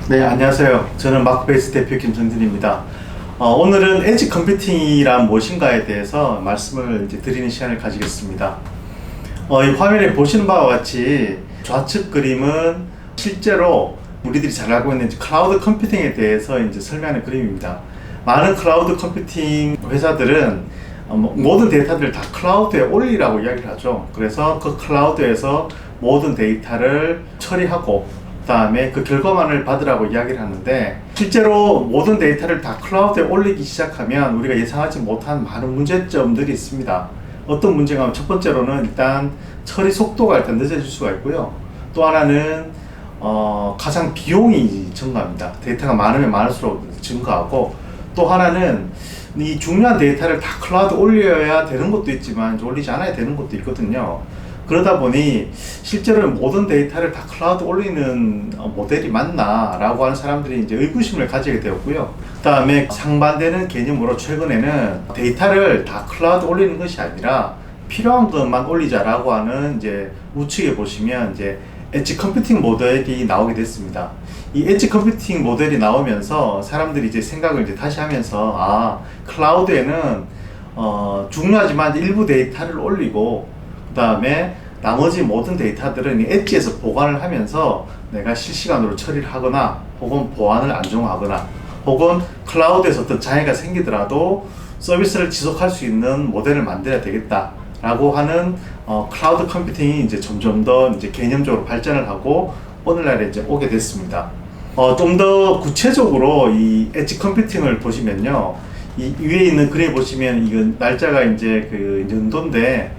네, 안녕하세요. 저는 마크베이스 대표 김성진입니다. 오늘은 엣지 컴퓨팅이란 무엇인가에 대해서 말씀을 이제 드리는 시간을 가지겠습니다. 이 화면에 보시는 바와 같이 좌측 그림은 실제로 우리들이 잘 알고 있는 클라우드 컴퓨팅에 대해서 이제 설명하는 그림입니다. 많은 클라우드 컴퓨팅 회사들은 모든 데이터들을 다 클라우드에 올리라고 이야기를 하죠. 그래서 그 클라우드에서 모든 데이터를 처리하고 그 다음에 그 결과만을 받으라고 이야기를 하는데, 실제로 모든 데이터를 다 클라우드에 올리기 시작하면 우리가 예상하지 못한 많은 문제점들이 있습니다. 어떤 문제가 하면 첫 번째로는 일단 처리 속도가 일단 늦어질 수가 있고요. 또 하나는 가장 비용이 증가합니다. 데이터가 많으면 많을수록 증가하고, 또 하나는 이 중요한 데이터를 다 클라우드 올려야 되는 것도 있지만 올리지 않아야 되는 것도 있거든요. 그러다 보니 실제로 모든 데이터를 다 클라우드 올리는 모델이 맞나 라고 하는 사람들이 이제 의구심을 가지게 되었고요. 그 다음에 상반되는 개념으로 최근에는 데이터를 다 클라우드 올리는 것이 아니라 필요한 것만 올리자라고 하는 이제 우측에 보시면 이제 엣지 컴퓨팅 모델이 나오게 됐습니다. 이 엣지 컴퓨팅 모델이 나오면서 사람들이 이제 생각을 이제 다시 하면서, 클라우드에는 중요하지만 일부 데이터를 올리고 그 다음에 나머지 모든 데이터들은 엣지에서 보관을 하면서 내가 실시간으로 처리를 하거나 혹은 보안을 안정화하거나 혹은 클라우드에서 어떤 장애가 생기더라도 서비스를 지속할 수 있는 모델을 만들어야 되겠다 라고 하는 클라우드 컴퓨팅이 이제 점점 더 이제 개념적으로 발전을 하고 오늘날에 이제 오게 됐습니다. 좀 더 구체적으로 이 엣지 컴퓨팅을 보시면요, 이 위에 있는 그림 보시면 이건 날짜가 이제 그 연도인데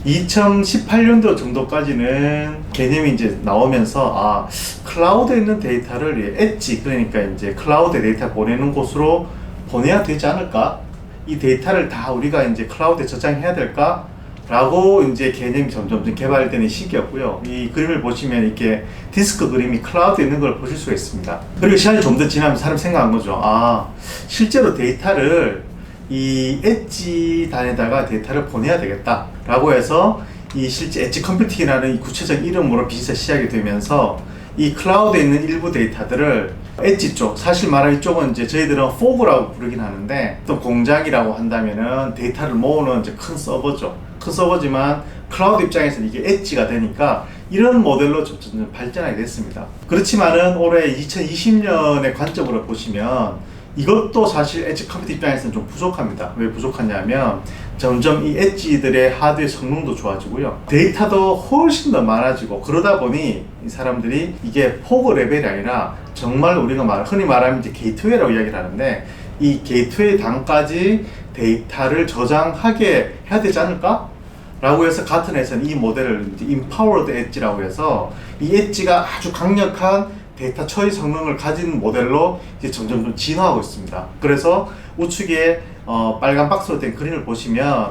2018년도 정도까지는 개념이 이제 나오면서 클라우드에 있는 데이터를 엣지, 그러니까 이제 클라우드 데이터 보내는 곳으로 보내야 되지 않을까? 이 데이터를 다 우리가 이제 클라우드에 저장해야 될까? 라고 이제 개념이 점점 개발되는 시기였고요. 이 그림을 보시면 이렇게 디스크 그림이 클라우드에 있는 걸 보실 수가 있습니다. 그리고 시간이 좀 더 지나면 사람이 생각한 거죠. 실제로 데이터를 이 엣지 단에다가 데이터를 보내야 되겠다 라고 해서 이 실제 엣지 컴퓨팅이라는 이 구체적 이름으로 비즈니스가 시작이 되면서 이 클라우드에 있는 일부 데이터들을 엣지 쪽, 사실 말하면 이쪽은 이제 저희들은 포그라고 부르긴 하는데, 또 공장이라고 한다면은 데이터를 모으는 이제 큰 서버죠. 큰 서버지만 클라우드 입장에서는 이게 엣지가 되니까 이런 모델로 점점 발전하게 됐습니다. 그렇지만은 올해 2020년의 관점으로 보시면 이것도 사실 엣지 컴퓨팅 입장에서는 좀 부족합니다. 왜 부족하냐면 점점 이 엣지들의 하드웨어 성능도 좋아지고요, 데이터도 훨씬 더 많아지고, 그러다 보니 이 사람들이 이게 포그 레벨이 아니라 정말 우리가 흔히 말하면 이제 게이트웨이라고 이야기를 하는데, 이 게이트웨이 단까지 데이터를 저장하게 해야 되지 않을까? 라고 해서 같은 회사는 이 모델을 이제 Empowered Edge라고 해서 이 엣지가 아주 강력한 데이터 처리 성능을 가진 모델로 이제 점점 좀 진화하고 있습니다. 그래서 우측에 빨간 박스로 된 그림을 보시면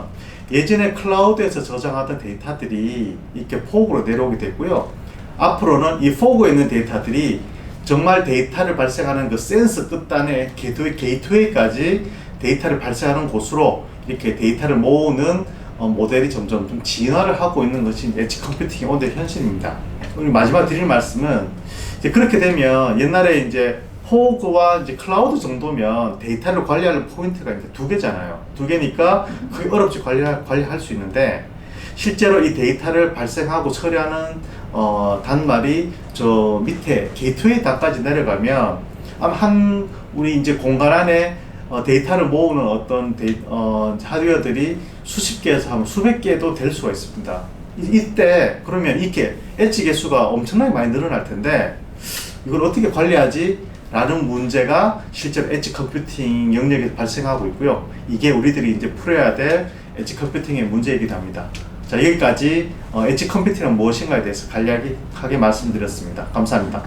예전에 클라우드에서 저장하던 데이터들이 이렇게 포그로 내려오게 됐고요. 앞으로는 이 포그에 있는 데이터들이 정말 데이터를 발생하는 그 센서 끝단의 게이트웨이까지 데이터를 발생하는 곳으로 이렇게 데이터를 모으는 모델이 점점 좀 진화를 하고 있는 것이 엣지 컴퓨팅의 오늘 현실입니다. 우리 마지막 드릴 말씀은, 이제 그렇게 되면 옛날에 이제 포그와 이제 클라우드 정도면 데이터를 관리하는 포인트가 이제 두 개잖아요. 두 개니까 그게 어렵지 관리할 수 있는데, 실제로 이 데이터를 발생하고 처리하는 단말이 저 밑에 게이트웨이 단까지 내려가면 아마 우리 이제 공간 안에 데이터를 모으는 어떤 하드웨어들이 수십 개에서 수백 개도 될 수가 있습니다. 이때 그러면 이렇게 엣지 개수가 엄청나게 많이 늘어날 텐데 이걸 어떻게 관리하지? 라는 문제가 실제로 엣지 컴퓨팅 영역에서 발생하고 있고요. 이게 우리들이 이제 풀어야 될 엣지 컴퓨팅의 문제이기도 합니다. 자, 여기까지 엣지 컴퓨팅은 무엇인가에 대해서 간략하게 말씀드렸습니다. 감사합니다.